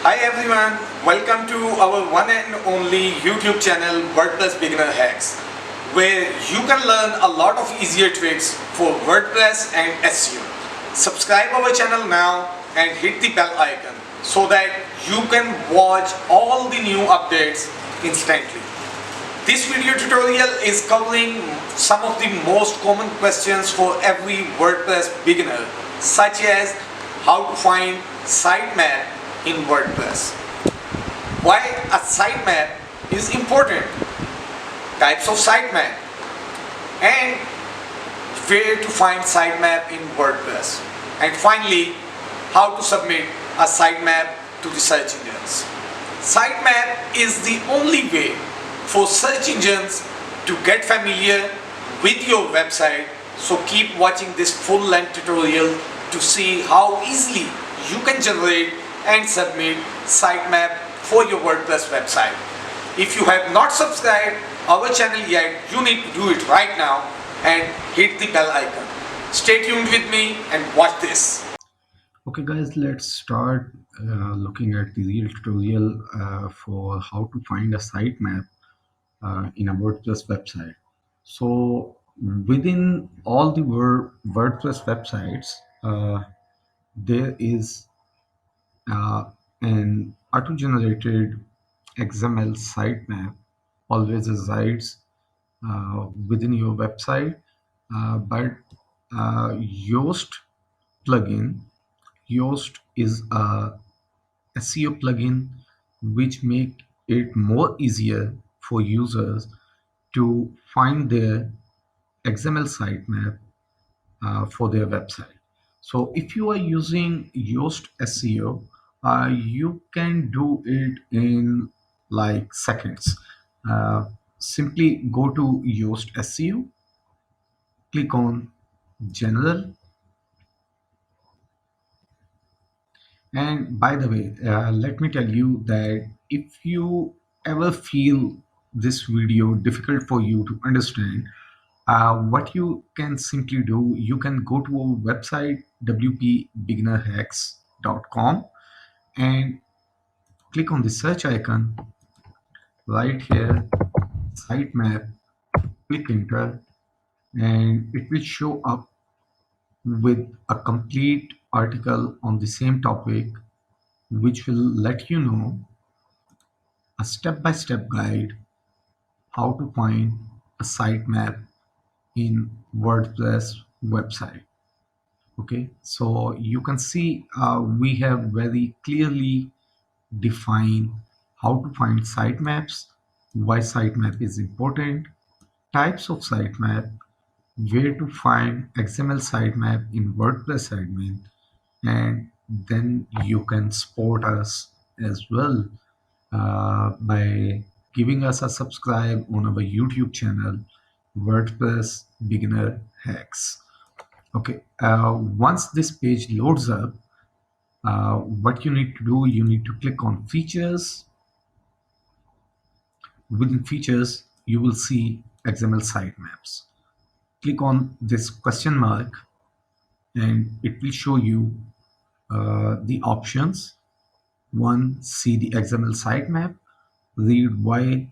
Hi everyone, welcome to our one and only YouTube channel WordPress Beginner Hacks, where you can learn a lot of easier tricks for WordPress and SEO. Subscribe our channel now and hit the bell icon so that you can watch all the new updates instantly. This video tutorial is covering some of the most common questions for every WordPress beginner, such as how to find sitemap in WordPress, why a sitemap is important, types of sitemap, and where to find sitemap in WordPress, and finally how to submit a sitemap to the search engines. Sitemap is the only way for search engines to get familiar with your website, so keep watching this full-length tutorial to see how easily you can generate and submit sitemap for your WordPress website. If you have not subscribed our channel yet, you need to do it right now and hit the bell icon. Stay tuned with me and watch this. Okay guys, let's start looking at the real tutorial for how to find a sitemap in a WordPress website. So within all the WordPress websites, there is uh, an auto-generated XML sitemap always resides within your website, but Yoast plugin. Yoast is a SEO plugin which make it more easier for users to find their XML sitemap for their website. So if you are using Yoast SEO, you can do it in like seconds. Uh, Simply go to Yoast SEO, click on General, and by the way, let me tell you that if you ever feel this video difficult for you to understand, what you can simply do, you can go to our website wpbeginnerhacks.com and click on the search icon right here, sitemap, click enter, and it will show up with a complete article on the same topic, which will let you know a step-by-step guide how to find a sitemap in WordPress website. Okay, so you can see we have very clearly defined how to find sitemaps, why sitemap is important, types of sitemap, where to find XML sitemap in WordPress admin, and then you can support us as well by giving us a subscribe on our YouTube channel, WordPress Beginner Hacks. Okay, once this page loads up, what you need to do, you need to click on features. Within features, you will see XML sitemaps. Click on this question mark and it will show you the options. One, see the XML sitemap. Read why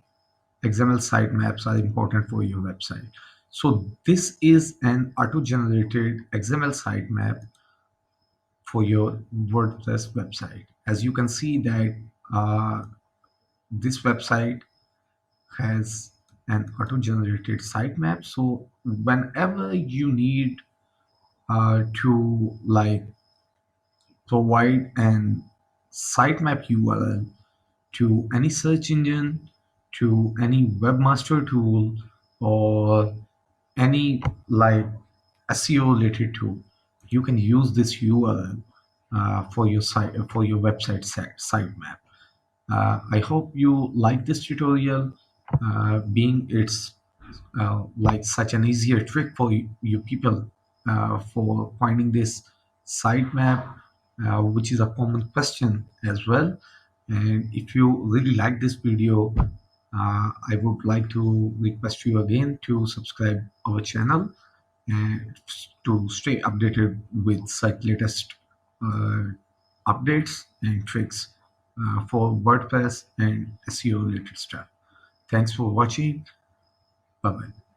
XML sitemaps are important for your website. So this is an auto-generated XML sitemap for your WordPress website. As you can see that this website has an auto-generated sitemap. So whenever you need to like provide an sitemap URL to any search engine, to any webmaster tool, or any like SEO related tool, you can use this URL for your site, for your website sitemap. I hope you like this tutorial, being it's like such an easier trick for you people for finding this sitemap, which is a common question as well. And if you really like this video, I would like to request you again to subscribe our channel and to stay updated with such latest uh, updates and tricks. for WordPress and SEO related stuff. Thanks for watching. Bye bye.